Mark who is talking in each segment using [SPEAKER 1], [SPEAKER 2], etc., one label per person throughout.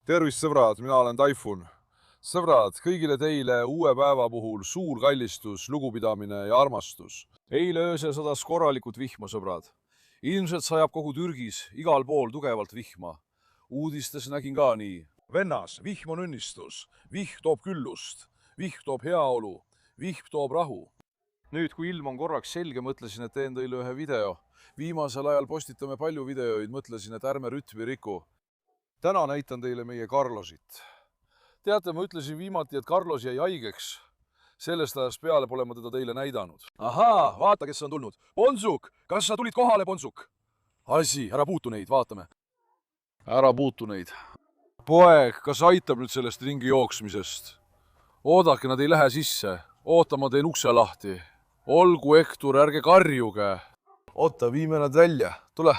[SPEAKER 1] Tervist, sõbrad, mina olen Taifun. Sõbrad, kõigile teile uue päeva puhul suur kallistus, lugupidamine ja armastus. Eile öösel sadas korralikult vihma, sõbrad. Ilmselt sajab kogu Türgis igal pool tugevalt vihma. Uudistes nägin ka nii. Vennas, vihm on õnnistus, vihm toob küllust, vihm toob heaolu, vihm toob rahu. Nüüd, kui ilm on korraks selge, mõtlesin, et teen teile ühe video. Viimasel ajal postitame palju videoid, mõtlesin, et ärme rütmi riku. Täna näitan teile meie Carlosit. Teate, ma ütlesin viimati, et Carlos jäi haigeks. Sellest ajast peale pole ma teda teile näidanud. Ahaa, vaata, kes on tulnud. Bonsuk, kas sa tulid kohale, Bonsuk? Asi, ära puutu neid, vaatame. Ära puutu neid. Poeg, kas aitab nüüd sellest ringi jooksmisest? Oodake, nad ei lähe sisse. Oota, ma teen ukse lahti. Olgu, Hektor, ärge karjuge. Oota, viime nad välja. Tule.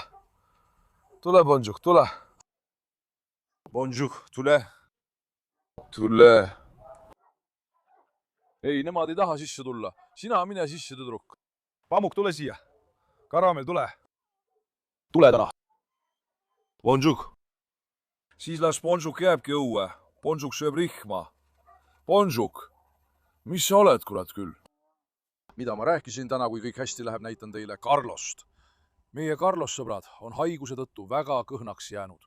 [SPEAKER 1] Tule, Bonsuk, tule. Bonjour, tule. Tule. Ei, nemad ei taha sisse tulla. Sina mine sisse, tüdruk. Pamuk, tule siia. Karamel, tule. Tule täna. Bonjour. Siis las Bonjour jääbki õue. Bonjour sööb rihma. Bonjour. Mis sa oled, kurat küll? Mida ma rääkisin täna, kui kõik hästi läheb, näitan teile Carlost. Meie Carlos, sõbrad, on haiguse tõttu väga kõhnaks jäänud.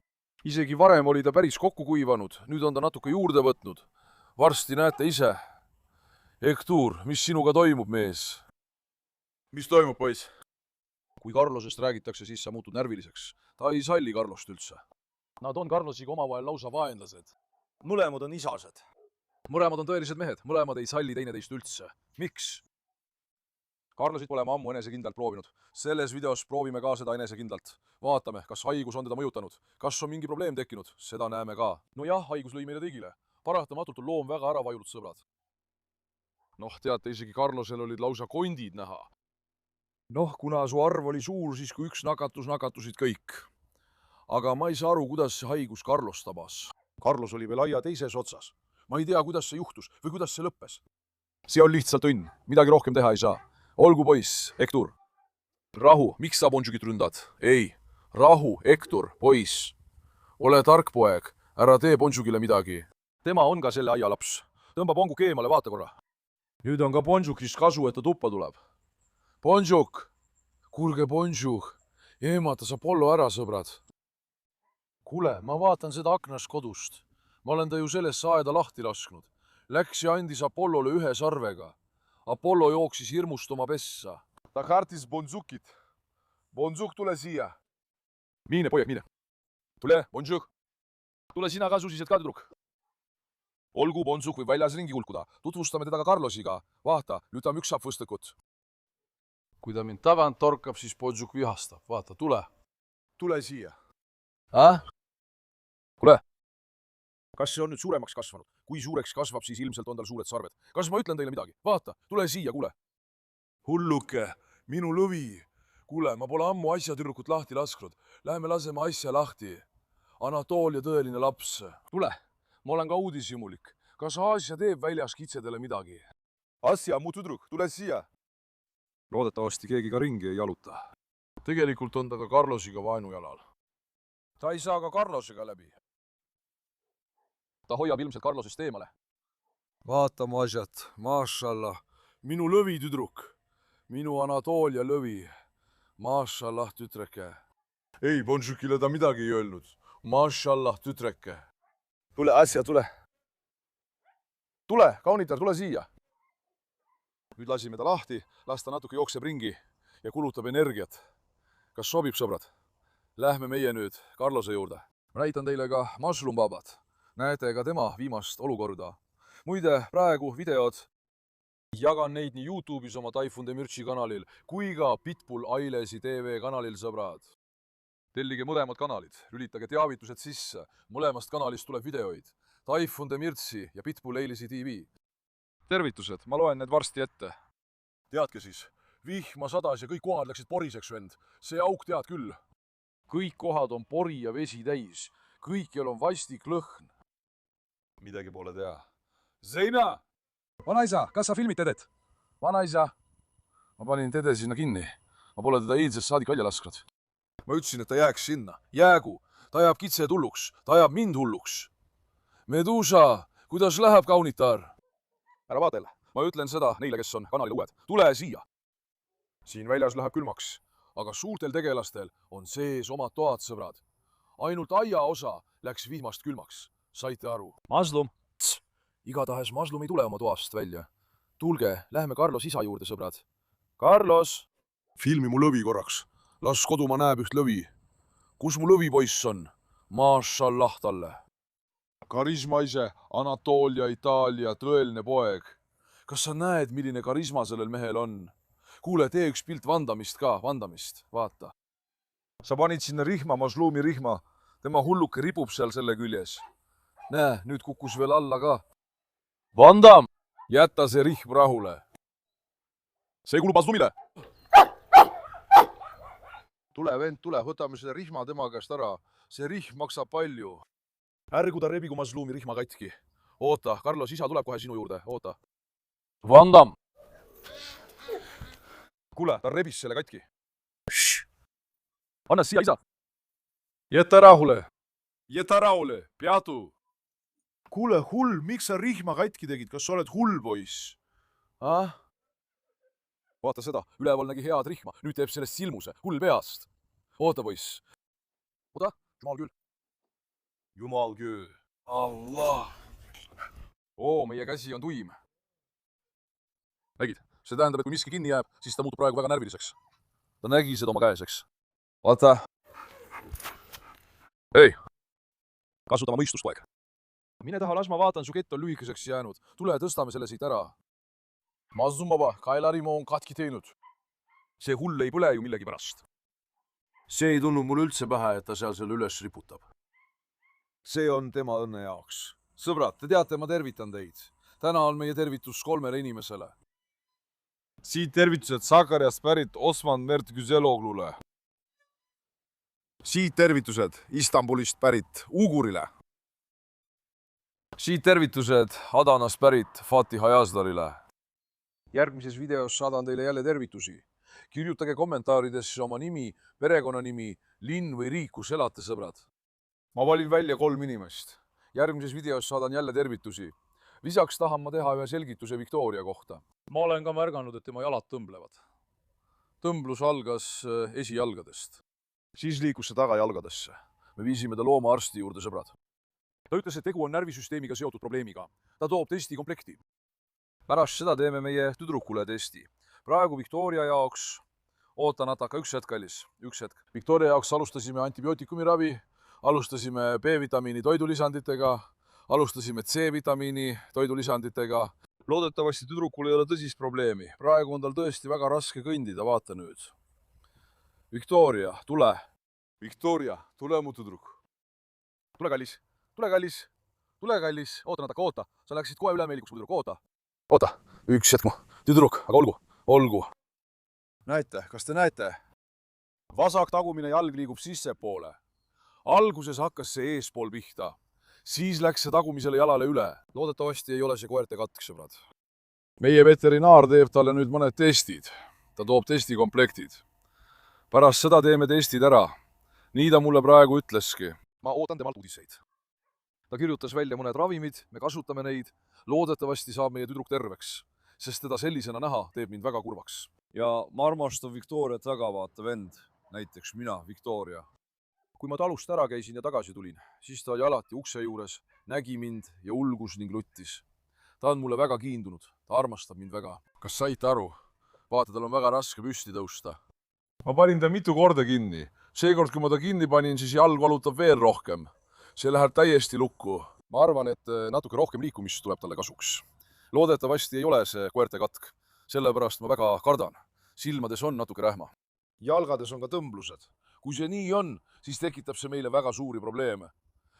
[SPEAKER 1] Isegi varem oli ta päris kokku kuivanud, nüüd on ta natuke juurde võtnud. Varsti näete ise. Hektor, mis sinuga toimub, mees? Mis toimub, poiss? Kui Carlosest räägitakse, siis sa muutud närviliseks. Ta ei salli Carlost üldse. Nad on Carlosiga omavahel lausa vaenlased. Mõlemad on isased. Mõlemad on tõelised mehed, mõlemad ei salli teineteist üldse. Miks? Carlosit pole ma ammu enesekindlalt proovinud. Selles videos proovime ka seda enesekindlalt. Vaatame, kas haigus on teda mõjutanud. Kas on mingi probleem tekkinud? Seda näeme ka. No jah, haigus lõi meile kõigile. Paratamatult on loom väga ära vajunud, sõbrad. Noh, teate, isegi Carlosel olid lausa kondid näha. Noh, kuna su arv oli suur, siis kui üks nakatusid kõik. Aga ma ei saa aru, kuidas see haigus Carlos tabas. Carlos oli veel aia teises otsas. Ma ei tea, kuidas see juhtus või kuidas see lõppes. See on lihtsalt õnn. Midagi rohkem teha ei saa. Olgu, poiss, Hektor. Rahu, miks sa Bonjukit ründad? Ei, rahu, Hektor, poiss. Ole tark, poeg, ära tee Bonjukile midagi. Tema on ka selle aia laps. Tõmba Bonjuk eemale, vaata korra. Nüüd on ka Bonjukist kasu, et ta tuppa tuleb. Bonjuk! Kuulge, Bonjuk, eemata sa Apollo ära, sõbrad. Kuule, ma vaatan seda aknast kodust. Ma olen ta ju sellest aeda lahti lasknud. Läks ja andis Apollole ühe sarvega. Apollo jooksis hirmust oma pessa. Ta kartis Bonjukit. Bonjuk, tule siia. Mine, pojak, mine. Tule, Bonjuk. Tule sina ka susised ka, tüdruk. Olgu, Bonjuk võib väljas ringi kulkuda. Tutvustame teda ka Carlosiga. Vaata, nüüd ta müksab võstekut. Kui ta mind tagant torkab, siis Bonjuk vihastab. Vaata, tule. Tule siia. Kuule. Kas see on nüüd suuremaks kasvanud? Kui suureks kasvab, siis ilmselt on tal suured sarved. Kas ma ütlen teile midagi? Vaata, tule siia, kuule. Hulluke, minu lõvi. Kuule, ma pole ammu asja tüdrukut lahti lasknud. Läheme laseme asja lahti. Anatoolia tõeline laps. Tule, ma olen ka uudishimulik. Kas Aasia teeb väljas kitsedele midagi? Asja, mu tüdruk, tule siia. Loodetavasti keegi ka ringi ei jaluta. Tegelikult on ta ka Carlosiga vaenujalal. Ta ei saa ka Carlosega läbi. Ta hoiab ilmselt Carlosest eemale. Vaata, Mažat, mašallah, minu lõvi tüdruk, minu Anatoolia lõvi, mašallah tütreke. Ei, Bonjukile ta midagi ei öelnud, mašallah tütreke. Tule, asja, tule. Tule, kaunitar, tule siia. Nüüd lasime ta lahti, las ta natuke jookseb ringi ja kulutab energiat. Kas sobib, sõbrad? Lähme meie nüüd Carlose juurde. Ma näitan teile ka Mushroom Babat. Näete ka tema viimast olukorda. Muide, praegu videod jagan neid nii YouTube'is oma Taifun Demirci kanalil kui ka Pitbull Ailesi TV kanalil, sõbrad. Tellige mõlemad kanalid, lülitage teavitused sisse. Mõlemast kanalist tuleb videoid. Taifun Demirci ja Pitbull Ailesi TV. Tervitused, ma loen need varsti ette. Teadke siis, vihma sadas ja kõik kohad läksid poriseks, vend. See auk tead küll. Kõik kohad on pori ja vesi täis. Kõikjal on vastik lõhn. Midagi pole teha. Zeina! Vanaisa, kas sa filmid Tedet? Vanaisa! Ma panin Tede sinna kinni. Ma pole teda eilsest saadik välja lasknud. Ma ütlesin, et ta jääks sinna. Jäägu! Ta ajab kitse hulluks. Ta ajab mind hulluks. Medusa, kuidas läheb, kaunitar? Ära vaadel, ma ütlen seda neile, kes on kanalil uued. Tule siia. Siin väljas läheb külmaks, aga suurtel tegelastel on sees omad toad, sõbrad. Ainult aiaosa läks vihmast külmaks. Saite aru? Maslum. Igatahes Maslum ei tule oma toast välja. Tulge, lähme Carlos isa juurde, sõbrad. Carlos! Filmi mu lõvi korraks. Las kodumaa näeb üht lõvi. Kus mu lõvipoiss on? Maashallah talle. Karisma ise, Anatoolia, Itaalia, tõeline poeg. Kas sa näed, milline karisma sellel mehel on? Kuule, tee üks pilt Vandamist ka, Vandamist, vaata. Sa panid sinna rihma, Maslumi rihma. Tema hulluke ripub seal selle küljes. Näe, nüüd kukkus veel alla ka. Vandam! Jäta see rihm rahule. See kulub Maslumile. Tule, vend, tule, võtame selle rihma tema käest ära. See rihm maksab palju. Ärgu ta rebigu Maslumi rihma katki. Oota, Carlos isa tuleb kohe sinu juurde, oota. Vandam! Kuule, ta rebis selle katki. Anna siia, isa. Jäta rahule. Jäta rahule, peatu. Kuule, hull, miks sa rihma katki tegid? Kas sa oled hull, poiss? Vaata seda, üleval nägi head rihma. Nüüd teeb sellest silmuse, hull peast. Oota, poiss. Oota, jumal küll. Jumal küll. Allah. Meie käsi on tuim. Nägid? See tähendab, et kui miski kinni jääb, siis ta muutub praegu väga närviliseks. Ta nägi seda oma käeseks. Vaata. Ei. Kasuta oma mõistust, poeg. Mine taha, las ma vaatan, su kett on lühikeseks jäänud. Tule, tõstame selle siit ära. Maslum baba, kaelarimu on katki teinud. See hull ei põle ju millegi pärast. See ei tulnud mul üldse pähe, et ta seal selle üles riputab. See on tema õnne jaoks. Sõbrad, te teate, ma tervitan teid. Täna on meie tervitus 3 inimesele. Siit tervitused Sakarjast pärit Osman Mert Güzeloglule. Siit tervitused Istanbulist pärit Ugurile. Siit tervitused Adanast pärit Fatih Hayazdarile. Järgmises videos saadan teile jälle tervitusi. Kirjutage kommentaaridesse oma nimi, perekonnanimi, linn või riik, kus elate, sõbrad. Ma valin välja 3 inimest. Järgmises videos saadan jälle tervitusi. Lisaks tahan ma teha ühe selgituse Victoria kohta. Ma olen ka märganud, et tema jalad tõmblevad. Tõmblus algas esijalgadest. Siis liikus see tagajalgadesse. Me viisime ta loomaarsti juurde, sõbrad. Ta ütles, et tegu on närvisüsteemiga seotud probleemiga. Ta toob testikomplekti. Pärast seda teeme meie tüdrukule testi. Praegu Victoria jaoks, oota Nataka, üks hetk, kallis, üks hetk. Victoria jaoks alustasime antibiootikumi ravi, alustasime B-vitamiini toidulisanditega, alustasime C-vitamiini toidulisanditega. Loodetavasti tüdrukul ei ole tõsist probleemi. Praegu on tal tõesti väga raske kõndida, vaata nüüd. Victoria, tule. Victoria, tule mu tüdruk. Tule, kallis, tule, kallis, tule, kallis. Oota Nataka, oota. Sa läksid kohe ülemeelikuks, mu tüdruk, oota. Oota, üks hetk mu tüdruk, aga olgu. Näete, kas te näete? Vasak tagumine jalg liigub sissepoole. Alguses hakkas see eespool pihta. Siis läks see tagumisele jalale üle. Loodetavasti ei ole see koerte katk, sõbrad. Meie veterinaar teeb talle nüüd mõned testid. Ta toob testikomplektid. Pärast seda teeme testid ära. Nii ta mulle praegu ütleski. Ma ootan temalt uudiseid. Ta kirjutas välja mõned ravimid, me kasutame neid. Loodetavasti saab meie tüdruk terveks, sest teda sellisena näha teeb mind väga kurvaks. Ja ma armastan Victoriat väga, vaata vend. Näiteks mina, Victoria. Kui ma talust ära käisin ja tagasi tulin, siis ta oli alati ukse juures, nägi mind ja ulgus ning luttis. Ta on mulle väga kiindunud, ta armastab mind väga. Kas saite aru? Vaata, tal on väga raske püsti tõusta. Ma panin ta mitu korda kinni. Seekord, kui ma ta kinni panin, siis jalg valutab veel rohkem. See läheb täiesti lukku. Ma arvan, et natuke rohkem liikumist tuleb talle kasuks. Loodetavasti ei ole see koerte katk. Sellepärast ma väga kardan. Silmades on natuke rähma. Jalgades on ka tõmblused. Kui see nii on, siis tekitab see meile väga suuri probleeme.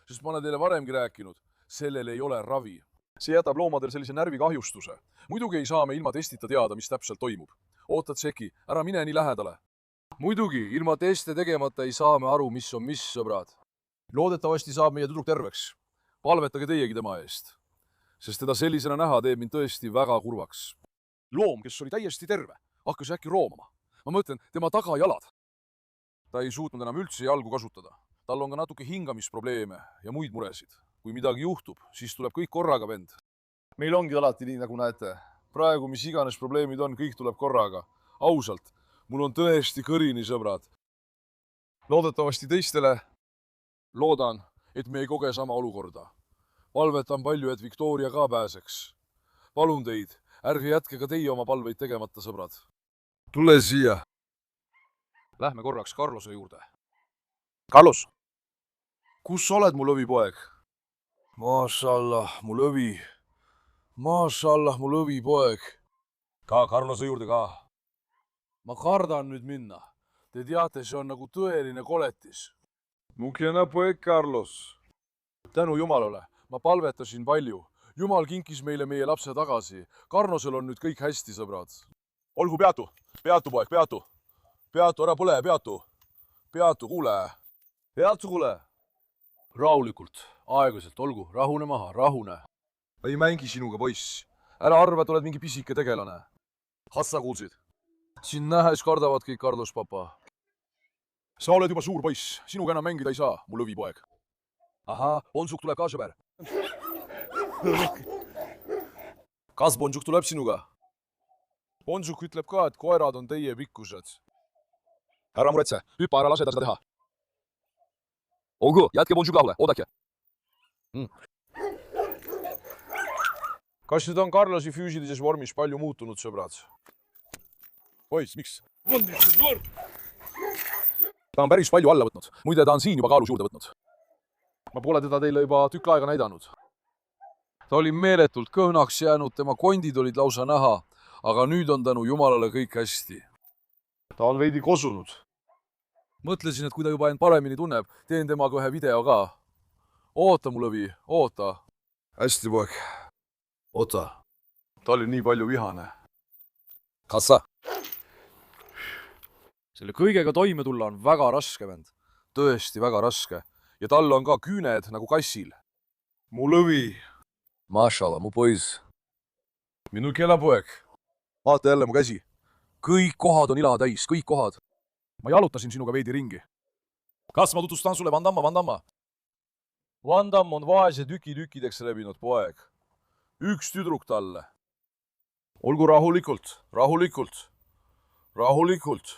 [SPEAKER 1] Sest ma olen teile varemgi rääkinud, sellel ei ole ravi. See jätab loomadel sellise närvikahjustuse. Muidugi ei saa me ilma testita teada, mis täpselt toimub. Oota, Tseki, ära mine nii lähedale. Muidugi, ilma teste tegemata ei saa me aru, mis on mis, sõbrad. Loodetavasti saab meie tüdruk terveks. Palvetage teiegi tema eest. Sest teda sellisena näha teeb mind tõesti väga kurvaks. Loom, kes oli täiesti terve, hakkas äkki roomama. Ma mõtlen, tema tagajalad. Ta ei suutnud enam üldse jalgu kasutada. Tal on ka natuke hingamisprobleeme ja muid muresid. kui midagi juhtub, siis tuleb kõik korraga, vend. Meil ongi alati nii, nagu näete. Praegu, mis iganes probleemid on, kõik tuleb korraga. Ausalt, mul on tõesti kõrini, sõbrad. Loodetavasti teistele loodan, et me ei koge sama olukorda. Palvetan palju, et Victoria ka pääseks. Palun teid, ärge jätke ka teie oma palveid tegemata, sõbrad. Tule siia. Lähme korraks Carlose juurde. Carlos, kus oled, mu lõvipoeg? Mašallah, mu lõvi. Mašallah, mu lõvipoeg. Ka Carlose juurde ka. Ma kardan nüüd minna. Te teate, see on nagu tõeline koletis. Mu kena poeg Carlos. Tänu Jumalale, ma palvetasin palju. Jumal kinkis meile meie lapse tagasi. Carlosel on nüüd kõik hästi, sõbrad. Olgu, peatu. Peatu, poeg, peatu. Peatu, ära põle, peatu. Peatu, kuule. Peatu, kuule. Rahulikult, aeglaselt, olgu, rahune maha, rahune. Ei mängi sinuga, poiss. Ära arva, et oled mingi pisike tegelane. Kas sa kuulsid? Sind nähes kardavad kõik, Carlos, papa. Sa oled juba suur poiss. Sinuga enam mängida ei saa, mu lõvipoeg. Ahah, Bonjuk tuleb ka, sõber. Kas Bonjuk tuleb sinuga? Bonjuk ütleb ka, et koerad on teie pikkused. Ära muretse, hüppa, ära lase ta seda teha. Olgu, jätke Bonjuk lahule, oodake. Kas nüüd on Carlosi füüsilises vormis palju muutunud, sõbrad? Poiss, miks? Ta on päris palju alla võtnud. Muide, ta on siin juba kaalus juurde võtnud. Ma pole teda teile juba tükk aega näidanud. Ta oli meeletult kõhnaks jäänud, tema kondid olid lausa näha, aga nüüd on tänu Jumalale kõik hästi. Ta on veidi kosunud. Mõtlesin, et kui ta juba end paremini tunneb, teen temaga ühe video ka. Oota, mu lõvi, oota. Hästi, poeg. Oota. Ta oli nii palju vihane. Kas sa? Selle kõigega toime tulla on väga raske, vend. Tõesti väga raske. Ja tal on ka küüned nagu kassil. Mu lõvi. Mašallah, mu poiss. Minu kelapoeg. Vaata jälle mu käsi. Kõik kohad on ila täis, kõik kohad. Ma jalutasin sinuga veidi ringi. Kas ma tutvustan sulle Van Damma, Van Damma? Van Damm on vaese tükideks rebinud poeg. Üks tüdruk talle. Olgu rahulikult, rahulikult, rahulikult.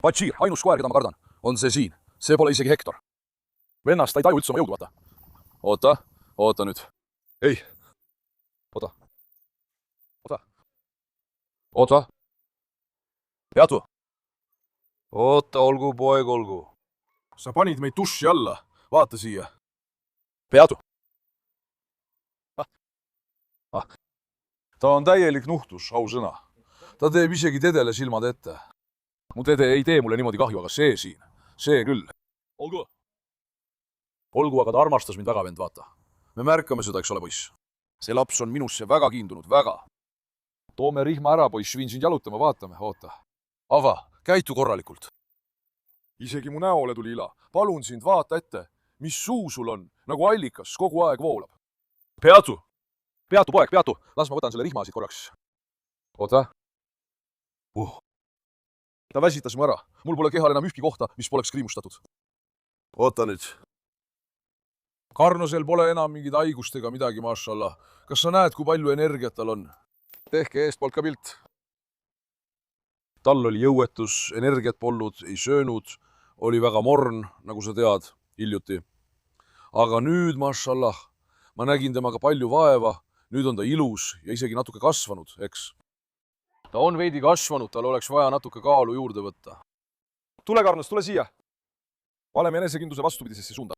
[SPEAKER 1] Bachir, ainus koer, keda ma kardan, on see siin. See pole isegi Hector. Vennast ta ei taju üldse oma jõudu, vaata. Oota, oota nüüd. Ei. Oota. Oota. Oota. Peatu. Oota, olgu, poeg, olgu. Sa panid meid duši alla. Vaata siia. Peatu. Ta on täielik nuhtus, ausõna. Ta teeb isegi dedele silmad ette. Mu dede ei tee mulle niimoodi kahju, aga see siin. See küll. Olgu. Olgu, aga ta armastas mind väga, vend, vaata. Me märkame seda, eks ole, poiss. See laps on minusse väga kiindunud, väga. Toome rihma ära, poiss, viin sind jalutama, vaatame, oota. Ava, käitu korralikult. Isegi mu näole tuli ila. Palun sind, vaata ette. Mis suu sul on, nagu allikas, kogu aeg voolab. Peatu. Peatu, poeg, peatu. Las ma võtan selle rihma siit korraks. Oota. Ta väsitas mu ära. Mul pole kehal enam ühtki kohta, mis poleks kriimustatud. Oota nüüd. Carlosel pole enam mingid haigust ega midagi, mašallah. Kas sa näed, kui palju energiat tal on? Tehke eestpoolt ka pilt. Tal oli jõuetus, energiat polnud, ei söönud, oli väga morn, nagu sa tead, hiljuti. Aga nüüd, mašallah, ma nägin temaga palju vaeva, nüüd on ta ilus ja isegi natuke kasvanud, eks? Ta on veidi kasvanud, tal oleks vaja natuke kaalu juurde võtta. Tule, Carlos, tule siia. Valeme enesekindluse vastupidisesse suunda.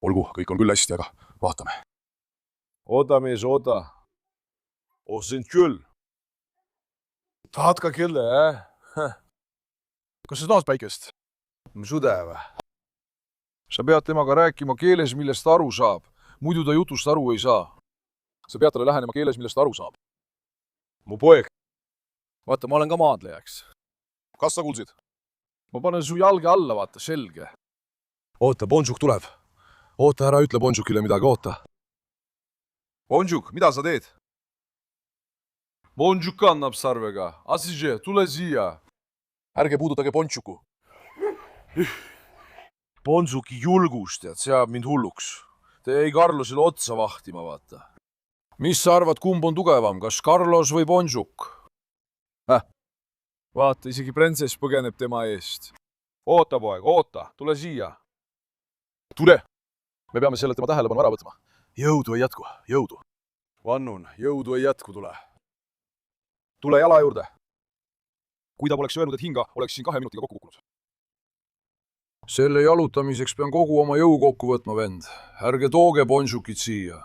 [SPEAKER 1] Olgu, kõik on küll hästi, aga vaatame. Oota, mees, oota. Oh, see on küll. Tahad ka kelle, Kas sa tahad päikest? Sude või? Sa pead temaga rääkima keeles, millest ta aru saab. Muidu ta jutust aru ei saa. Sa pead talle lähenema keeles, millest ta aru saab. Mu poeg. Vaata, ma olen ka maadleja, eks. Kas sa kuulsid? Ma panen su jalge alla, vaata, selge. Oota, Bonjuk tuleb. Oota, ära ütle Bonjukile midagi, oota. Bonjuk, mida sa teed? Bonjuk kannab sarvega. Asije, tule siia. Ärge puudutage Bonjuku. Bonjuki julgus, tead, seab mind hulluks. te jäi Carlosele otsa vahtima, vaata. Mis sa arvad, kumb on tugevam, kas Carlos või Bonjuk? Vaata, isegi printsess põgeneb tema eest. Oota, poeg, oota, tule siia. Tule! Me peame selle tema tähelepanu ära võtma. Jõudu ei jätku, jõudu. Vannun, jõudu ei jätku, tule. Tule jala juurde. Kui ta poleks öelnud, et hinga, oleks siin 2 minutiga kokku kukkunud. Selle jalutamiseks pean kogu oma jõu kokku võtma, vend. Ärge tooge Bonjukit siia.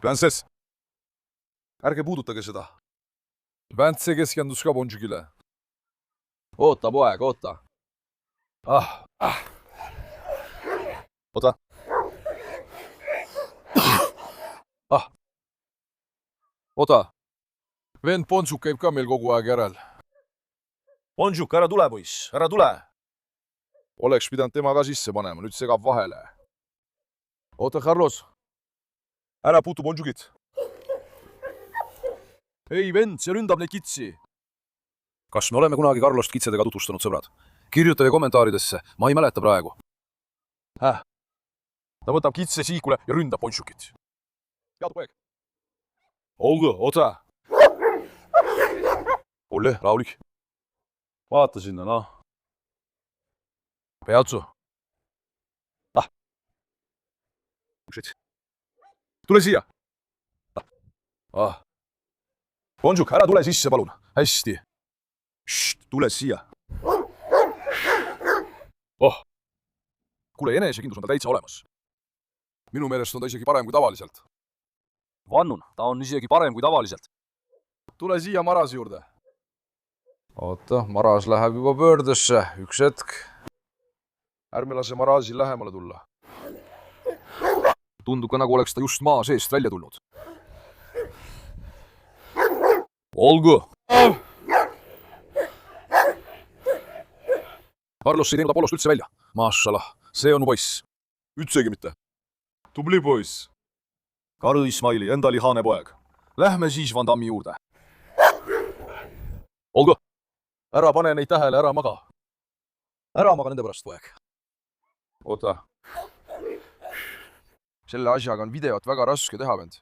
[SPEAKER 1] Printsess, ärge puudutage seda. Vänse keskendus ka Bonjukile. Oota, poeg, oota. Oota. Oota. Vend Bonjuk käib ka meil kogu aeg järel. Bonjuk, ära tule, poiss, ära tule. Oleks pidanud tema ka sisse panema, nüüd segab vahele. Oota, Carlos. Ära puutu Bonjukit. Ei, vend, see ründab neid kitsi. Kas me oleme kunagi Carlost kitsedega tutvustanud, sõbrad? Kirjutage kommentaaridesse, ma ei mäleta praegu. Ta võtab kitse siikule ja ründab Bonjukit. Peadu poeg. Olgu, oota. Ole, rahulik. Vaata sinna, noh. Peatsu. Tule siia. Bonjuk, ära tule sisse, palun. Hästi. Tule siia. Kuule, enesekindlus on ta täitsa olemas. Minu meelest on ta isegi parem kui tavaliselt. Vannun, ta on isegi parem kui tavaliselt. Tule siia Marasi juurde. Oota, Maras läheb juba pöördesse. Üks hetk. Ärme lase Marasil lähemale tulla. Tundub ka nagu oleks ta just maa seest välja tulnud. Olgu! Carlos ei teinud Apollost üldse välja. Maashallah, see on poiss. Ütsegi mitte. Tubli poiss. Karl Ismaili, enda lihane poeg. Lähme siis Van Dammi juurde. Olgu! Ära pane neid tähele, ära maga. Ära maga nende pärast, poeg. Oota. Selle asjaga on videot väga raske teha, vend.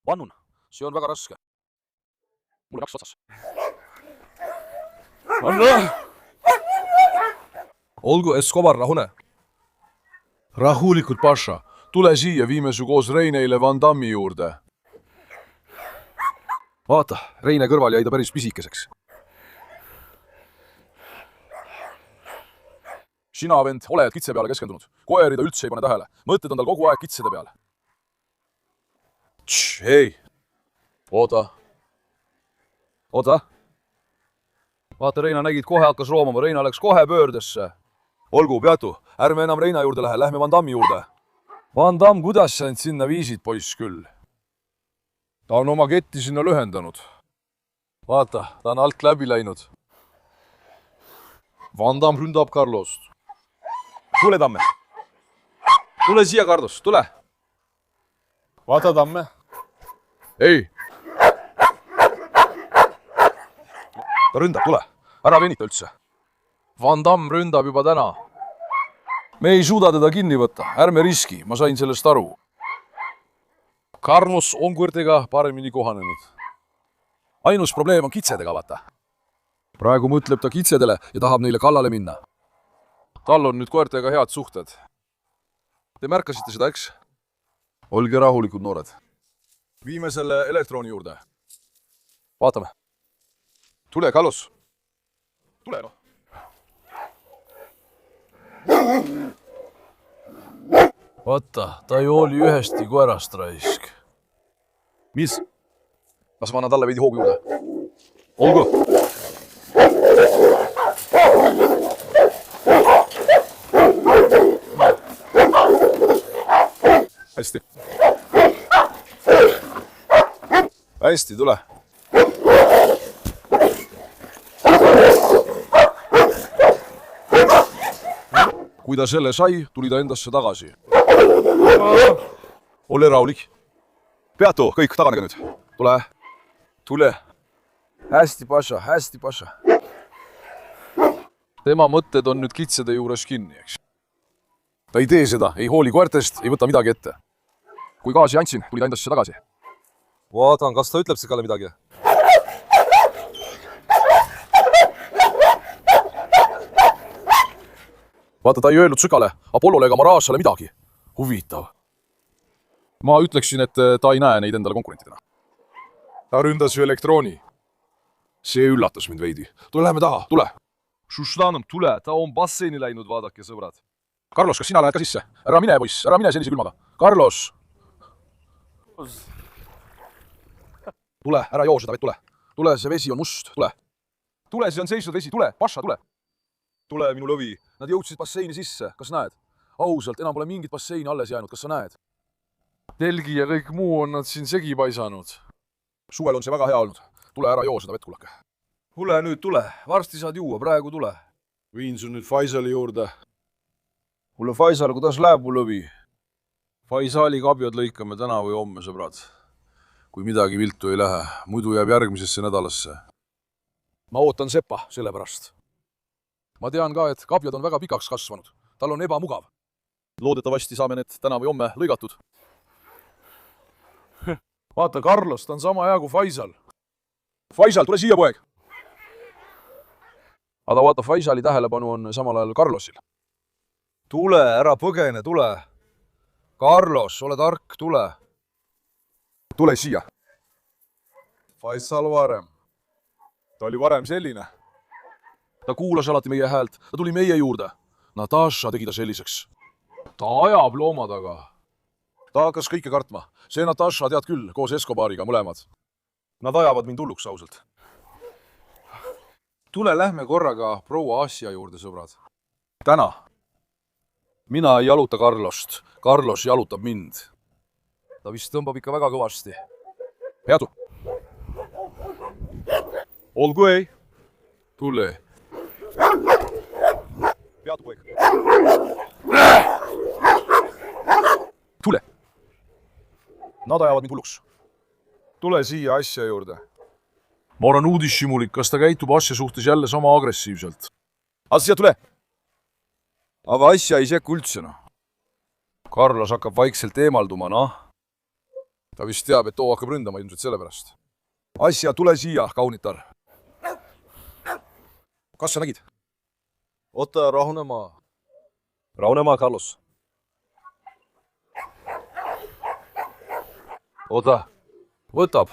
[SPEAKER 1] Vannun, see on väga raske. Mul 2 otsas. Anna! Olgu, Escobar, rahune. Rahulikult, Paša. Tule siia, viime su koos Reineile Van Dammi juurde. Vaata, Reine kõrval jäi ta päris pisikeseks. Sina, vend, oled kitse peale keskendunud. Koeri ta üldse ei pane tähele. Mõtted on tal kogu aeg kitsede peale. Hei! Oota. Oota. Vaata, Reina nägid, kohe hakkas roomama. Reina läks kohe pöördesse. Olgu, peatu. Ärme enam Reina juurde lähe. Lähme Van Dammi juurde. Van Damm, kuidas sa end sinna viisid, poiss küll? Ta on oma ketti sinna lühendanud. Vaata, ta on alt läbi läinud. Van Damm ründab Carlost. Tule, Tamme. Tule siia, Carlos, tule. Vaata, Tamme. Ei. Ta ründab, tule. Ära venita üldse. Van Damm ründab juba täna. Me ei suuda teda kinni võtta. Ärme riski, ma sain sellest aru. Carlos on kõrtega paremini kohanenud. Ainus probleem on kitsedega, vaata. Praegu mõtleb ta kitsedele ja tahab neile kallale minna. Tal on nüüd koertega head suhted. Te märkasite seda, eks? Olge rahulikud, noored. Viime selle elektroni juurde. Vaatame. Tule, Carlos. Tule, noh. Vaata, ta ju oli ühesti koerast raisk. Mis? Kas ma annan talle veidi hoogu juurde? Olgu. Hästi. Hästi, tule. Kui ta selle sai, tuli ta endasse tagasi. Ole rahulik. Peatu, kõik, taganege nüüd. Tule. Tule. Hästi, Paša, hästi, Paša. Tema mõtted on nüüd kitsede juures kinni, eks. Ta ei tee seda, ei hooli koertest, ei võta midagi ette. Kui gaasi andsin, tuli ta endasse tagasi.
[SPEAKER 2] Vaatan, kas ta ütleb Sikale midagi.
[SPEAKER 1] Vaata, ta ei öelnud Sükale, Apollole ega Marasale midagi. Huvitav. Ma ütleksin, et ta ei näe neid endale konkurentidena. Ta ründas ju elektrooni. See üllatas mind veidi. Tule, lähme taha, tule.
[SPEAKER 2] Šušlanom, tule, ta on basseini läinud, vaadake, sõbrad.
[SPEAKER 1] Carlos, kas sina lähed ka sisse? Ära mine, poiss, ära mine sellise külmaga. Carlos! Tule, ära joo seda vett, tule. Tule, see vesi on must, tule. Tule, see on seisnud vesi, tule, Paša, tule. Tule, minu lõvi. Nad jõudsid basseini sisse, kas näed? Ausalt, enam pole mingit basseini alles jäänud, kas sa näed?
[SPEAKER 2] Telgi ja kõik muu on nad siin segi paisanud.
[SPEAKER 1] Suvel on see väga hea olnud. Tule, ära joo seda vett, kullake.
[SPEAKER 2] Tule nüüd, tule. Varsti saad juua, praegu tule.
[SPEAKER 1] Viin su nüüd Faisali juurde.
[SPEAKER 2] Kuule, Faisal, kuidas läheb mu lõvi? Faisali kabjad lõikame täna või homme, sõbrad. Kui midagi viltu ei lähe, muidu jääb järgmisesse nädalasse.
[SPEAKER 1] Ma ootan Sepa selle pärast. Ma tean ka, et kabjad on väga pikaks kasvanud. Tal on ebamugav. Loodetavasti saame need täna või homme lõigatud.
[SPEAKER 2] Vaata, Carlos, ta on sama hea kui Faisal.
[SPEAKER 1] Faisal, tule siia, poeg!
[SPEAKER 2] Aga vaata, Faisali tähelepanu on samal ajal Carlosil. Tule, ära põgene, tule. Carlos, ole tark, tule.
[SPEAKER 1] Tule siia.
[SPEAKER 2] Faisal varem.
[SPEAKER 1] Ta oli varem selline.
[SPEAKER 2] Ta kuulas alati meie häält, ta tuli meie juurde. Natasha tegi ta selliseks. Ta ajab looma taga.
[SPEAKER 1] Ta hakkas kõike kartma. See Natasha tead küll, koos Escobariga mõlemad. Nad ajavad mind hulluks ausalt.
[SPEAKER 2] Tule, lähme korraga proua Asja juurde, sõbrad.
[SPEAKER 1] Täna. Mina ei jaluta Carlost. Carlos jalutab mind.
[SPEAKER 2] Ta vist tõmbab ikka väga kõvasti.
[SPEAKER 1] Peatu. Olgu ei.
[SPEAKER 2] Tule.
[SPEAKER 1] Peatu, poeg. Tule. Nad ajavad mind hulluks.
[SPEAKER 2] Tule siia Asja juurde.
[SPEAKER 1] Ma olen uudishimulik, kas ta käitub Asja suhtes jälle sama agressiivselt. Asja, tule!
[SPEAKER 2] Aga Asja ei sekku üldse, noh. Carlos hakkab vaikselt eemalduma, noh.
[SPEAKER 1] Ta vist teab, et too hakkab ründama ilmselt selle pärast. Asja, tule siia, kaunitar. Kas sa nägid?
[SPEAKER 2] Oota, rahune maa.
[SPEAKER 1] Rahune maa, Carlos.
[SPEAKER 2] Oota, võtab.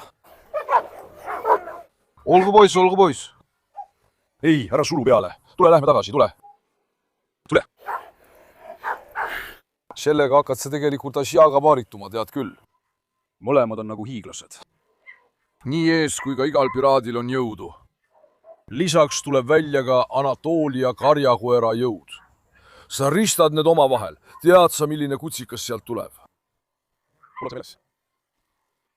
[SPEAKER 2] Olgu poiss.
[SPEAKER 1] Ei, ära sulu peale. Tule, lähme tagasi, tule. Tule.
[SPEAKER 2] Sellega hakkad sa tegelikult Asjaga paarituma, tead küll.
[SPEAKER 1] Mõlemad on nagu hiiglased.
[SPEAKER 2] Nii ees kui ka igal piraadil on jõudu.
[SPEAKER 1] Lisaks tuleb välja ka Anatoolia karjakoera jõud. Sa ristad need omavahel. Tead sa, milline kutsikas sealt tuleb? Kuule sa meeles?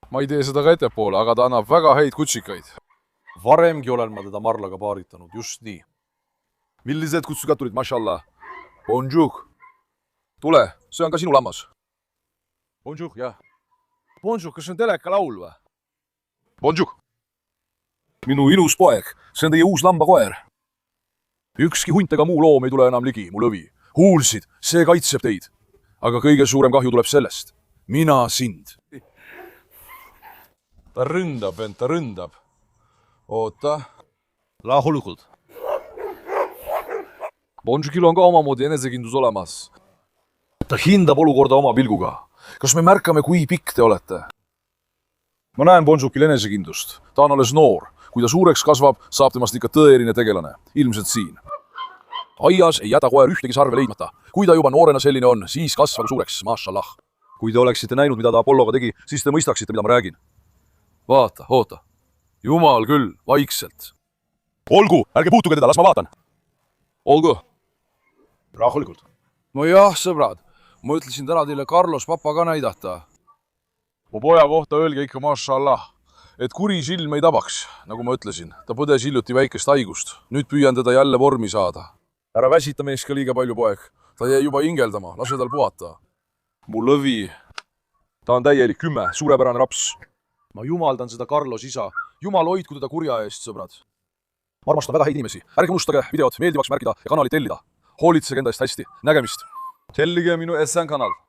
[SPEAKER 2] Ma ei tee seda ka ettepoole, aga ta annab väga häid kutsikaid.
[SPEAKER 1] Varemgi olen ma teda marlaga paaritanud, just nii. Millised kutsikad tulid, mashallah?
[SPEAKER 2] Bonjour.
[SPEAKER 1] Tule, see on ka sinu lammas.
[SPEAKER 2] Bonjour, jah. Bonjour, kas see on teleka laul või?
[SPEAKER 1] Bonjour. Minu ilus poeg, see on teie uus lambakoer. Ükski hunt ega muu loom ei tule enam ligi, mu lõvi. Huulsid, see kaitseb teid. Aga kõige suurem kahju tuleb sellest. Mina sind.
[SPEAKER 2] Ta ründab end, ta ründab. Oota.
[SPEAKER 1] Rahulikult.
[SPEAKER 2] Bonjouril on ka omamoodi enesekindlus olemas.
[SPEAKER 1] Ta hindab olukorda oma pilguga. Kas me märkame, kui pikk te olete? Ma näen Bonjouril enesekindlust. Ta on alles noor. Kui ta suureks kasvab, saab temast ikka tõeline tegelane. Ilmselt siin. Aias ei jäta koer ühtegi sarve leidmata. Kui ta juba noorena selline on, siis kasvagu suureks, mashallah. Kui te oleksite näinud, mida ta Apolloga tegi, siis te mõistaksite, mida ma räägin.
[SPEAKER 2] Vaata, oota. Jumal küll, vaikselt.
[SPEAKER 1] Olgu, ärge puutuge teda, las ma vaatan.
[SPEAKER 2] Olgu.
[SPEAKER 1] Rahulikult.
[SPEAKER 2] No jah, sõbrad. Ma ütlesin täna teile Carlos papa ka näidata. Mu poja kohta öelge ikka mashallah, et kuri silm ei tabaks, nagu ma ütlesin. Ta põdes hiljuti väikest haigust. Nüüd püüan teda jälle vormi saada.
[SPEAKER 1] Ära väsita mees ka liiga palju, poeg. Ta jäi juba hingeldama, lase tal puhata.
[SPEAKER 2] Mu lõvi.
[SPEAKER 1] Ta on täielik 10, suurepärane raps.
[SPEAKER 2] Ma jumaldan seda Carlos isa. Jumal hoidku teda kurja eest, sõbrad.
[SPEAKER 1] Ma armastan väga häid inimesi. Ärge unustage videot meeldivaks märkida ja kanali tellida. Hoolitsege enda eest hästi. Nägemist! tellige minu SN kanal.